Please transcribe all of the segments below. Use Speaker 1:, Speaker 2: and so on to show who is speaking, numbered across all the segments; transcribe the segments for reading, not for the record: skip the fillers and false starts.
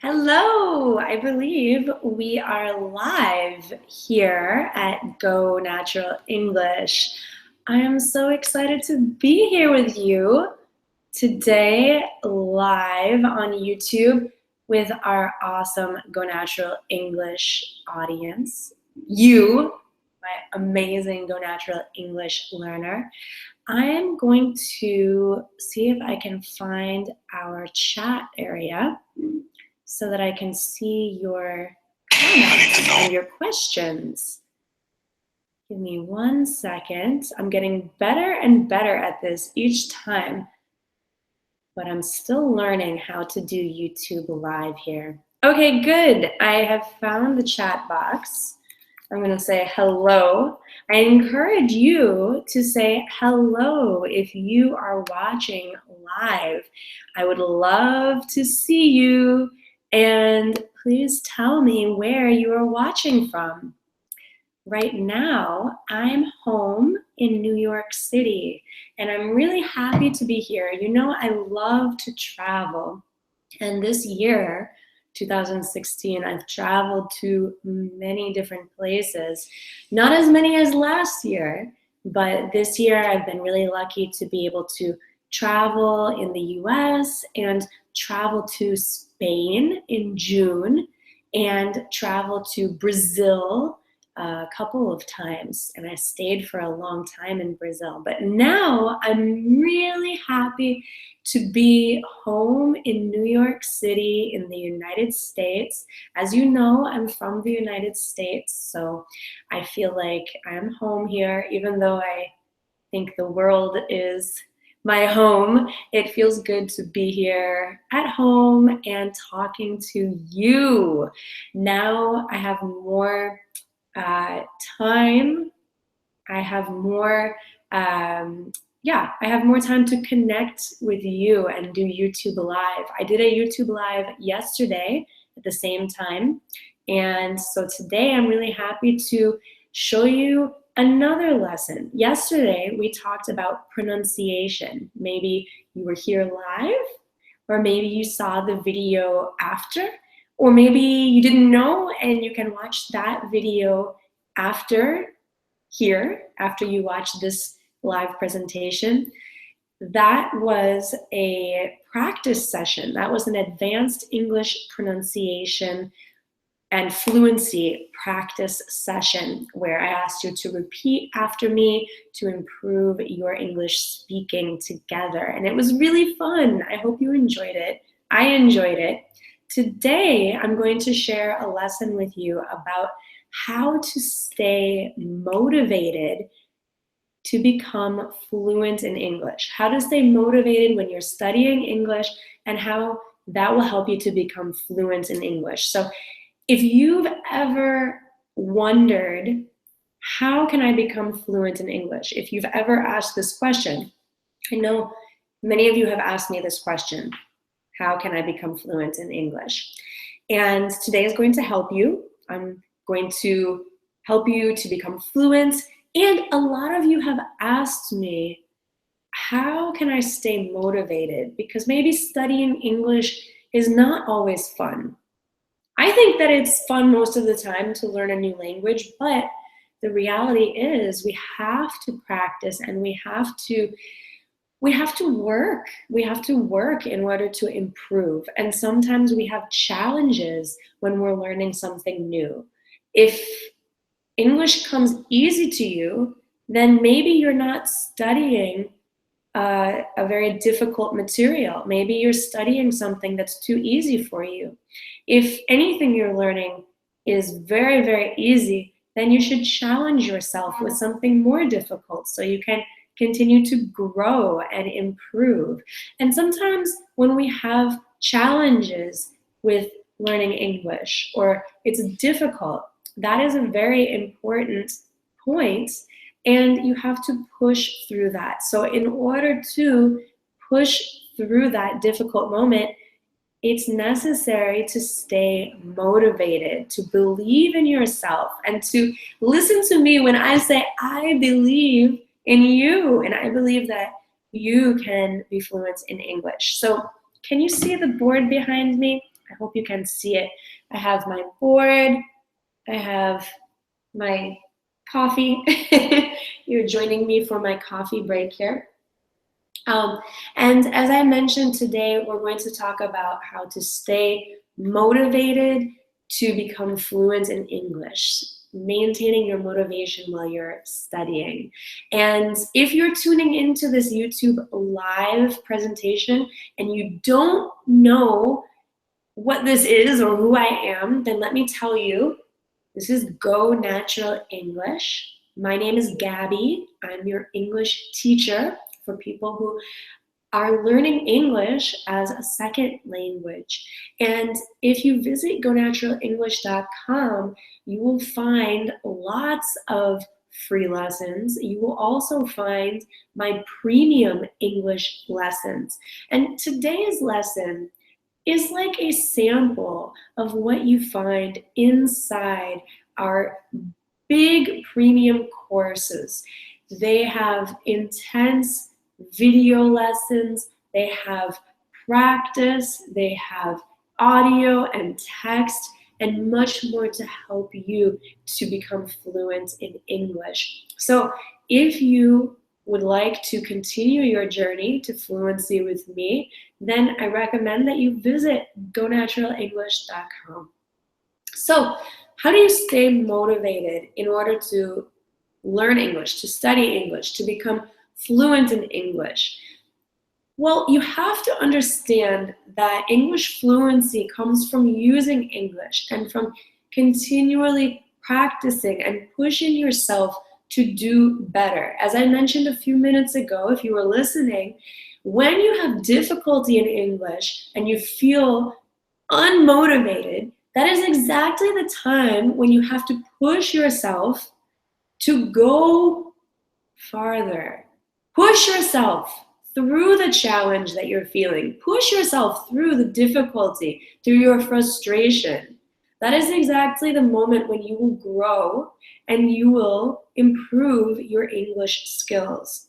Speaker 1: Hello, I believe we are live here at Go Natural English. I am so excited to be here with you today, live on YouTube with our awesome Go Natural English audience. You, my amazing Go Natural English learner. I am going to see if I can find our chat area so that I can see your comments and your questions. Give me 1 second. I'm getting better and better at this each time, but I'm still learning how to do YouTube Live here. Okay, good. I have found the chat box. I'm going to say hello. I encourage you to say hello if you are watching live. I would love to see you, and please tell me where you are watching from. Right now, I'm home in New York City, and I'm really happy to be here. You know, I love to travel, and this year, 2016, I've traveled to many different places. Not as many as last year, but this year I've been really lucky to be able to travel in the US and travel to Spain in June and travel to Brazil a couple of times, and I stayed for a long time in Brazil. But now I'm really happy to be home in New York City in the United States. As you know, I'm from the United States, so I feel like I'm home here, even though I think the world is my home. It feels good to be here at home and talking to you. Now I have more time. I have more I have more time to connect with you and do YouTube Live. I did a YouTube Live yesterday at the same time. And so today I'm really happy to show you another lesson. Yesterday we talked about pronunciation. Maybe you were here live, or maybe you saw the video after, or maybe you didn't know and you can watch that video after here, after you watch this live presentation. That was a practice session. That was an advanced English pronunciation and fluency practice session where I asked you to repeat after me to improve your English speaking together. And it was really fun. I hope you enjoyed it. I enjoyed it. Today, I'm going to share a lesson with you about how to stay motivated to become fluent in English. How to stay motivated when you're studying English, and how that will help you to become fluent in English. So if you've ever wondered, how can I become fluent in English? If you've ever asked this question, I know many of you have asked me this question, how can I become fluent in English? And today is going to help you. I'm going to help you to become fluent. And a lot of you have asked me, how can I stay motivated? Because maybe studying English is not always fun. I think that it's fun most of the time to learn a new language, but the reality is we have to practice and we have to work. We have to work in order to improve. And sometimes we have challenges when we're learning something new. If English comes easy to you, then maybe you're not studying a very difficult material. Maybe you're studying something that's too easy for you. If anything you're learning is very, very easy, then you should challenge yourself with something more difficult so you can continue to grow and improve. And sometimes when we have challenges with learning English, or it's difficult, that is a very important point, and you have to push through that. So in order to push through that difficult moment, it's necessary to stay motivated, to believe in yourself, and to listen to me when I say, I believe in you, and I believe that you can be fluent in English. So can you see the board behind me? I hope you can see it. I have my board. I have my coffee. You're joining me for my coffee break here. And as I mentioned today, we're going to talk about how to stay motivated to become fluent in English, maintaining your motivation while you're studying. And if you're tuning into this YouTube live presentation and you don't know what this is or who I am, then let me tell you, this is Go Natural English. My name is Gabby. I'm your English teacher for people who are learning English as a second language. And if you visit gonaturalenglish.com, you will find lots of free lessons. You will also find my premium English lessons. And today's lesson is like a sample of what you find inside our big premium courses. They have intense video lessons, they have practice, they have audio and text, and much more to help you to become fluent in English. So if you would like to continue your journey to fluency with me, then I recommend that you visit gonaturalenglish.com. So how do you stay motivated in order to learn English, to study English, to become fluent in English? Well, you have to understand that English fluency comes from using English and from continually practicing and pushing yourself to do better. As I mentioned a few minutes ago, if you were listening, when you have difficulty in English and you feel unmotivated, that is exactly the time when you have to push yourself to go farther. Push yourself through the challenge that you're feeling. Push yourself through the difficulty, through your frustration. That is exactly the moment when you will grow and you will improve your English skills.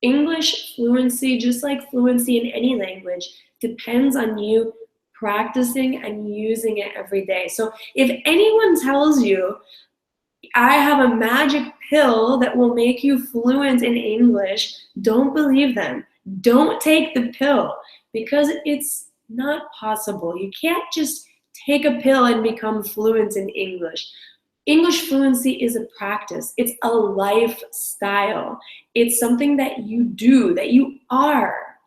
Speaker 1: English fluency, just like fluency in any language, depends on you practicing and using it every day. So if anyone tells you, I have a magic pill that will make you fluent in English, don't believe them. Don't take the pill because it's not possible. You can't just take a pill and become fluent in English. English fluency is a practice. It's a lifestyle. It's something that you do, that you are.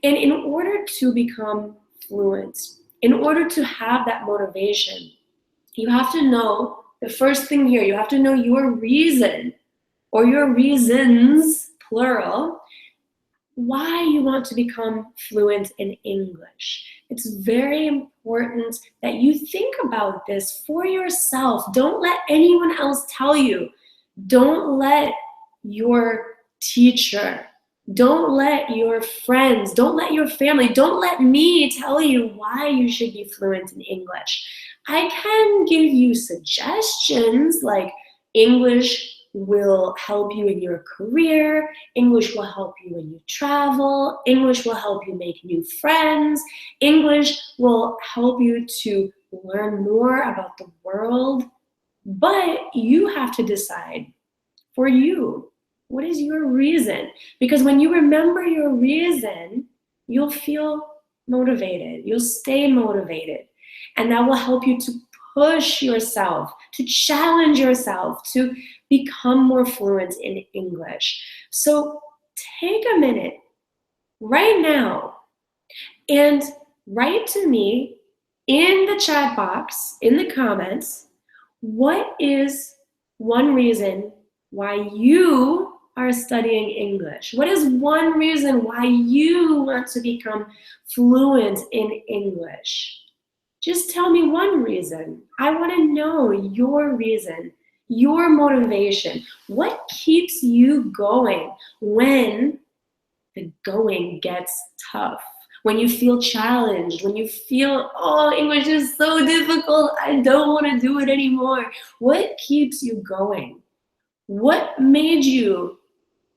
Speaker 1: And in order to become fluent, in order to have that motivation, you have to know the first thing here, you have to know your reason or your reasons, plural, why you want to become fluent in English. It's very important that you think about this for yourself. Don't let anyone else tell you. Don't let your teacher, don't let your friends, don't let your family, don't let me tell you why you should be fluent in English. I can give you suggestions like English will help you in your career, English will help you when you travel, English will help you make new friends, English will help you to learn more about the world, but you have to decide for you, what is your reason? Because when you remember your reason, you'll feel motivated, you'll stay motivated, and that will help you to push yourself, to challenge yourself, to become more fluent in English. So take a minute right now and write to me in the chat box, in the comments, what is one reason why you are studying English? What is one reason why you want to become fluent in English? Just tell me one reason. I want to know your reason, your motivation. What keeps you going when the going gets tough? When you feel challenged, when you feel, oh, English is so difficult, I don't want to do it anymore. What keeps you going? What made you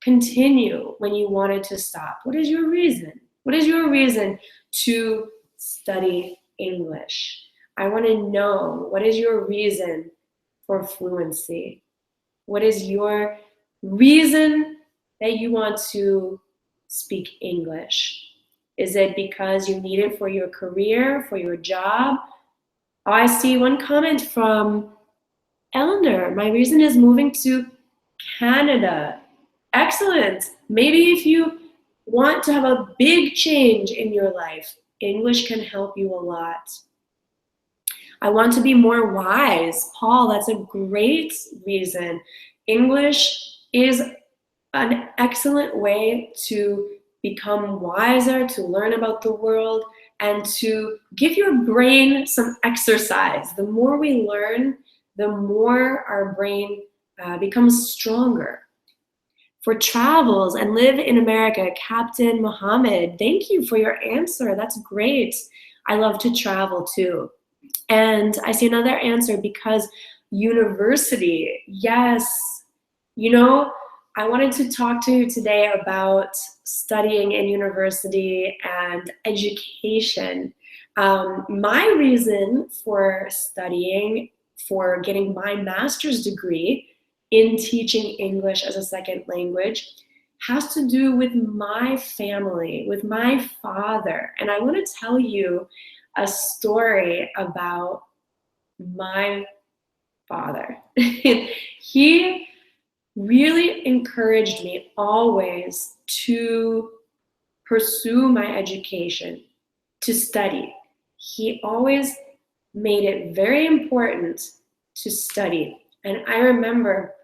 Speaker 1: continue when you wanted to stop? What is your reason? What is your reason to study English? I want to know, what is your reason for fluency? What is your reason that you want to speak English? Is it because you need it for your career, for your job? Oh, I see one comment from Eleanor. My reason is moving to Canada. Excellent. Maybe if you want to have a big change in your life, English can help you a lot. I want to be more wise. Paul, that's a great reason. English is an excellent way to become wiser, to learn about the world, and to give your brain some exercise. The more we learn, the more our brain becomes stronger. For travels and live in America, Captain Mohammed, thank you for your answer. That's great. I love to travel too. And I see another answer, because university, yes. You know, I wanted to talk to you today about studying in university and education. My reason for studying, for getting my master's degree in teaching English as a second language, has to do with my family, with my father. And I want to tell you a story about my father. He really encouraged me always to pursue my education, to study. He always made it very important to study. And I remember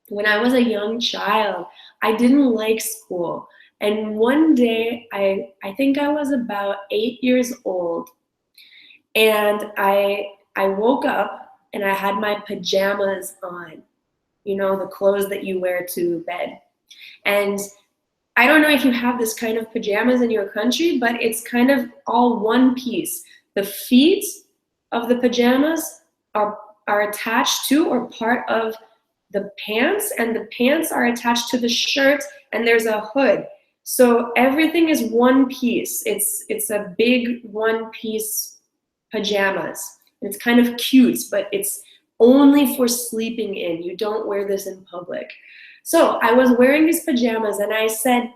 Speaker 1: when I was a young child, I didn't like school. And one day, I think I was about 8 years old, and I woke up and I had my pajamas on, you know, the clothes that you wear to bed. And I don't know if you have this kind of pajamas in your country, but it's kind of all one piece. The feet of the pajamas are attached to, or part of, the pants, and the pants are attached to the shirt, and there's a hood. So everything is one piece. It's a big one piece pajamas. And it's kind of cute, but it's only for sleeping in. You don't wear this in public. So I was wearing these pajamas and I said,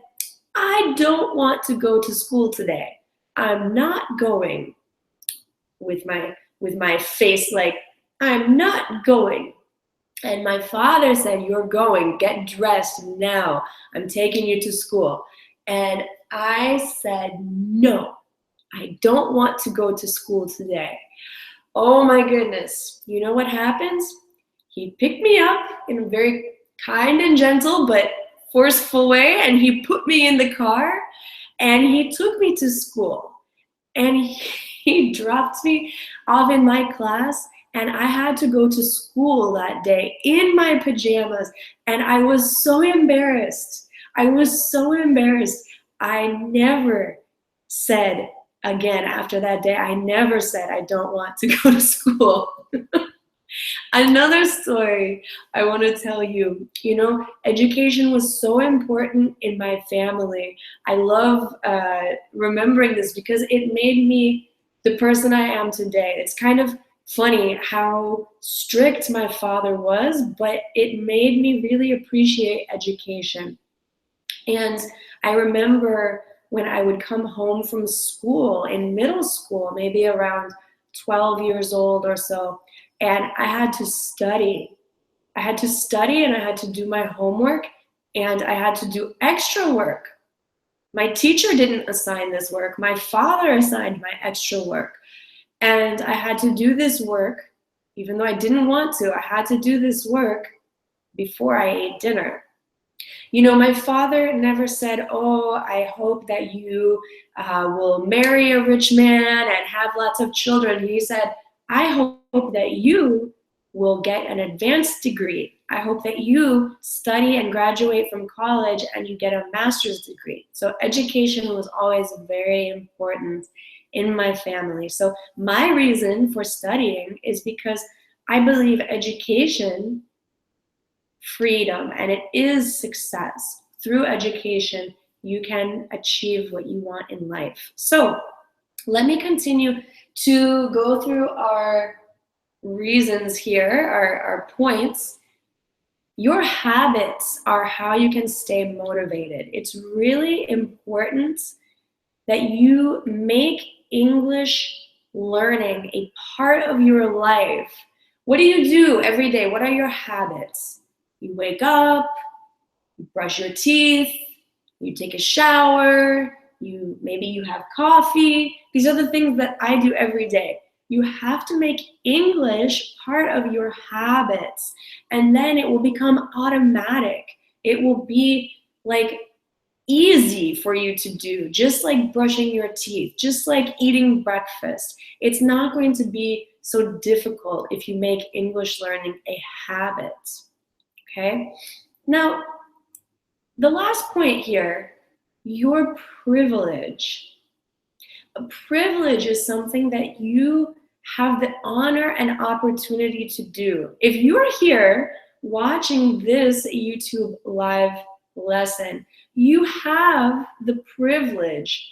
Speaker 1: I don't want to go to school today. I'm not going, with my face like, I'm not going. And my father said, you're going, get dressed now. I'm taking you to school. And I said, no, I don't want to go to school today. Oh my goodness. You know what happens? He picked me up in a very kind and gentle but forceful way, and he put me in the car and he took me to school. And he dropped me off in my class, and I had to go to school that day in my pajamas, and I was so embarrassed. I was so embarrassed. I never said again after that day, I never said I don't want to go to school. Another story I want to tell you, you know, education was so important in my family. I love remembering this because it made me the person I am today. It's kind of funny how strict my father was, but it made me really appreciate education. And I remember when I would come home from school in middle school, maybe around 12 years old or so, and I had to study. I had to study and I had to do my homework and I had to do extra work. My teacher didn't assign this work. My father assigned my extra work. And I had to do this work, even though I didn't want to. I had to do this work before I ate dinner. You know, my father never said, oh, I hope that you will marry a rich man and have lots of children. He said, I hope that you will get an advanced degree. I hope that you study and graduate from college and you get a master's degree. So education was always very important in my family. So my reason for studying is because I believe education, freedom, and it is success. Through education, you can achieve what you want in life. So let me continue To go through our reasons here, our points, your habits are how you can stay motivated. It's really important that you make English learning a part of your life. What do you do every day? What are your habits? You wake up, you brush your teeth, you take a shower, maybe you have coffee. These are the things that I do every day. You have to make English part of your habits, and then it will become automatic. It will be like easy for you to do, just like brushing your teeth, just like eating breakfast. It's not going to be so difficult if you make English learning a habit, okay? Now, the last point here, your privilege. A privilege is something that you have the honor and opportunity to do. If you're here watching this YouTube live lesson, you have the privilege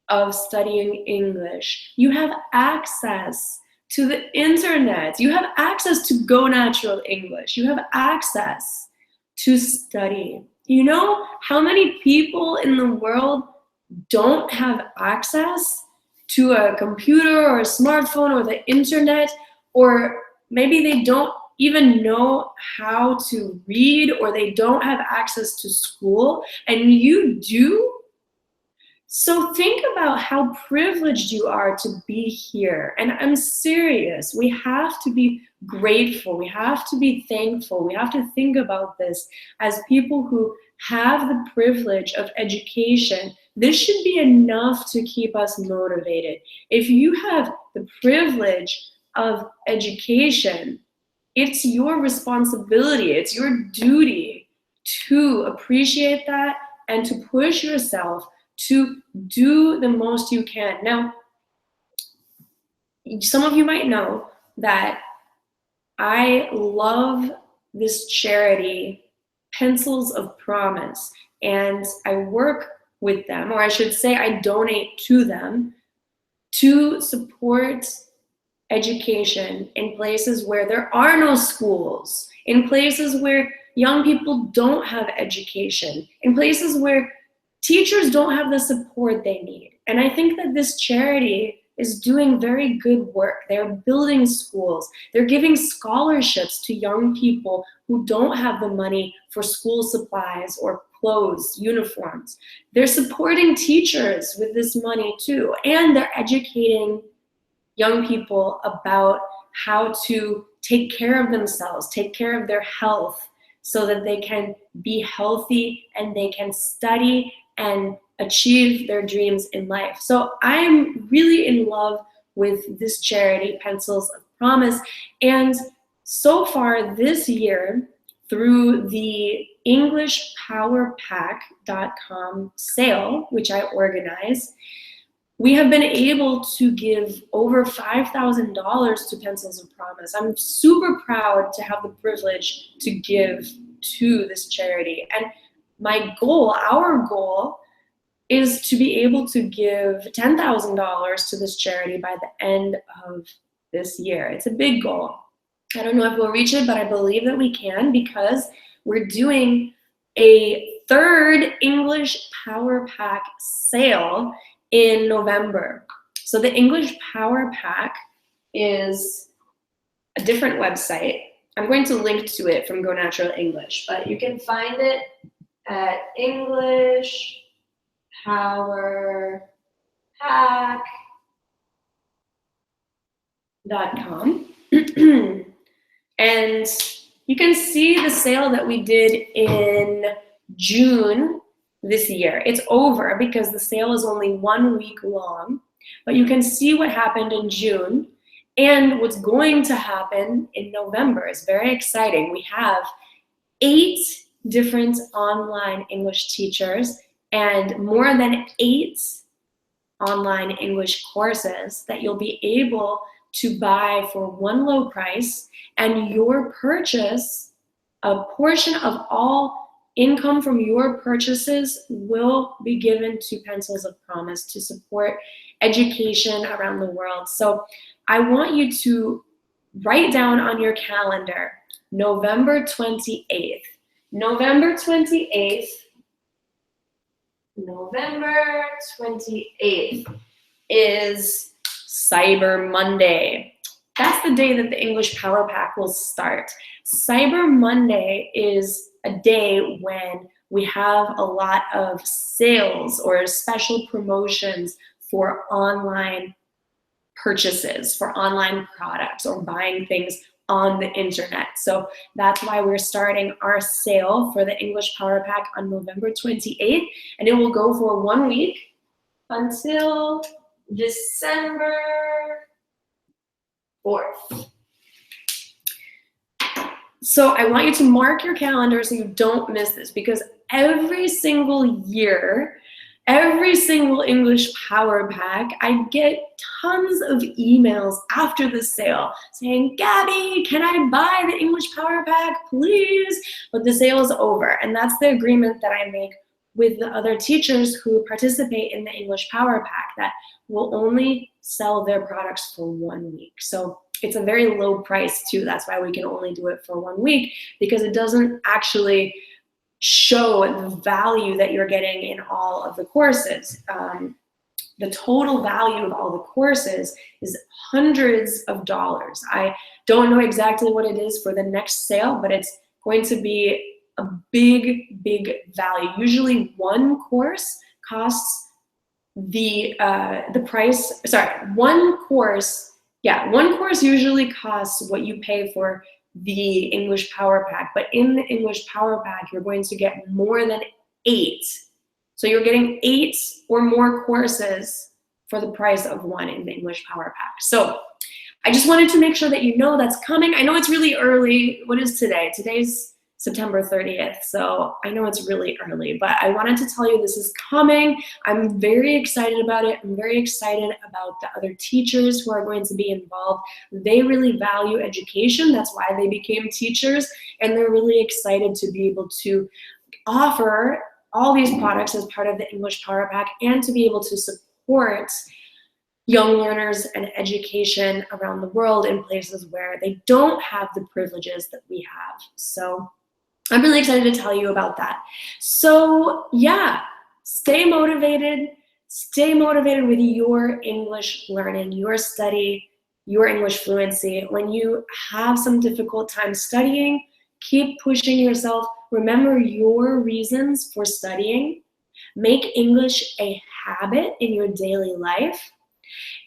Speaker 1: of studying English. You have access to the internet. You have access to Go Natural English. You have access to study. You know how many people in the world don't have access to a computer or a smartphone or the internet, or maybe they don't even know how to read, or they don't have access to school, and you do? So think about how privileged you are to be here. And I'm serious. We have to be grateful. We have to be thankful. We have to think about this as people who have the privilege of education. This should be enough to keep us motivated. If you have the privilege of education, it's your responsibility, it's your duty to appreciate that and to push yourself to do the most you can. Now, some of you might know that I love this charity, Pencils of Promise, and I work with them, or I should say I donate to them to support education in places where there are no schools, in places where young people don't have education, in places where teachers don't have the support they need. And I think that this charity is doing very good work. They're building schools. They're giving scholarships to young people who don't have the money for school supplies or clothes, uniforms. They're supporting teachers with this money too. And they're educating young people about how to take care of themselves, take care of their health, so that they can be healthy and they can study and achieve their dreams in life. So I'm really in love with this charity, Pencils of Promise. And so far this year, through the EnglishPowerPack.com sale, which I organize, we have been able to give over $5,000 to Pencils of Promise. I'm super proud to have the privilege to give to this charity. And my goal, our goal, is to be able to give $10,000 to this charity by the end of this year. It's a big goal. I don't know if we'll reach it, but I believe that we can, because we're doing a third English Power Pack sale in November. So the English Power Pack is a different website. I'm going to link to it from Go Natural English, but you can find it at EnglishPowerPack.com. And you can see the sale that we did in June this year. It's over because the sale is only 1 week long, but you can see what happened in June and what's going to happen in November. Is very exciting. We have 8 different online English teachers and more than 8 online English courses that you'll be able to buy for one low price, and your purchase, a portion of all income from your purchases will be given to Pencils of Promise to support education around the world. So I want you to write down on your calendar November 28th. November 28th. November 28th is Cyber Monday. That's the day that the English Power Pack will start. Cyber Monday is a day when we have a lot of sales or special promotions for online purchases, for online products, or buying things on the internet. So that's why we're starting our sale for the English Power Pack on November 28th, and it will go for 1 week until December 4th. So I want you to mark your calendar so you don't miss this, because every single year, every single English Power Pack, I get tons of emails after the sale saying, Gabby, can I buy the English Power Pack, please? But the sale is over, and that's the agreement that I make with the other teachers who participate in the English Power Pack, that will only sell their products for 1 week. So it's a very low price too. That's why we can only do it for 1 week, because it doesn't actually show the value that you're getting in all of the courses. The total value of all the courses is hundreds of dollars. I don't know exactly what it is for the next sale, but it's going to be a big, big value. Usually one course costs the price, sorry, one course usually costs what you pay for the English Power Pack, but in the English Power Pack, you're going to get more than 8. So you're getting 8 or more courses for the price of 1 in the English Power Pack. So I just wanted to make sure that you know that's coming. I know it's really early. What is today? Today's September 30th, so I know it's really early, but I wanted to tell you this is coming. I'm very excited about it. I'm very excited about the other teachers who are going to be involved. They really value education. That's why they became teachers, and they're really excited to be able to offer all these products as part of the English Power Pack and to be able to support young learners and education around the world in places where they don't have the privileges that we have. So I'm really excited to tell you about that. So yeah, stay motivated with your English learning, your study, your English fluency. When you have some difficult time studying, keep pushing yourself. Remember your reasons for studying. Make English a habit in your daily life.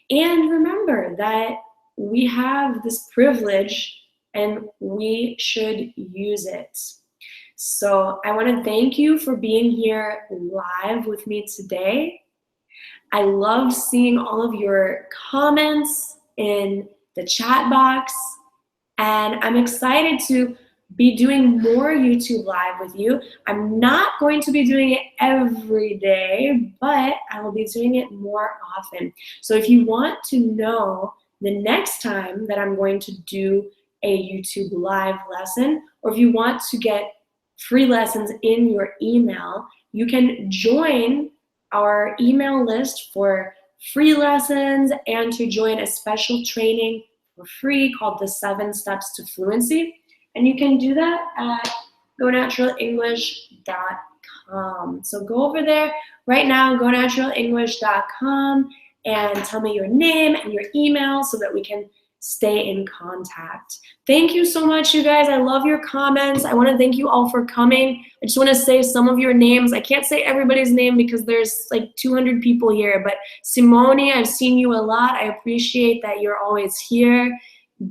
Speaker 1: And remember that we have this privilege and we should use it. So I want to thank you for being here live with me today. I love seeing all of your comments in the chat box, and I'm excited to be doing more YouTube Live with you. I'm not going to be doing it every day, but I will be doing it more often. So if you want to know the next time that I'm going to do a YouTube Live lesson, or if you want to get free lessons in your email, you can join our email list for free lessons and to join a special training for free called the 7 Steps to Fluency. And you can do that at gonaturalelenglish.com. So go over there right now, gonaturalelenglish.com, and tell me your name and your email so that we can stay in contact. Thank you so much, you guys. I love your comments. I want to thank you all for coming. I just want to say some of your names. I can't say everybody's name because there's like 200 people here, but Simone, I've seen you a lot. I appreciate that you're always here.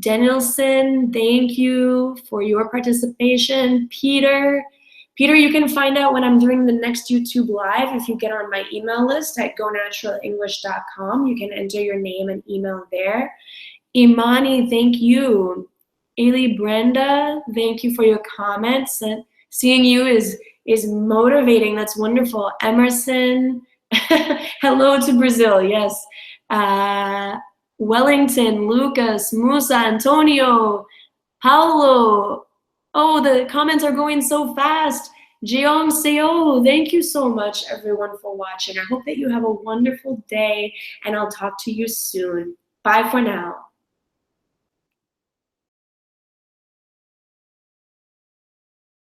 Speaker 1: Denilson, thank you for your participation. Peter, you can find out when I'm doing the next YouTube Live if you get on my email list at gonaturalelenglish.com. You can enter your name and email there. Imani, thank you. Eli Brenda, thank you for your comments. Seeing you is motivating. That's wonderful. Emerson, hello to Brazil. Yes. Wellington, Lucas, Musa, Antonio, Paulo. Oh, the comments are going so fast. Jeong Seo, thank you so much, everyone, for watching. I hope that you have a wonderful day, and I'll talk to you soon. Bye for now.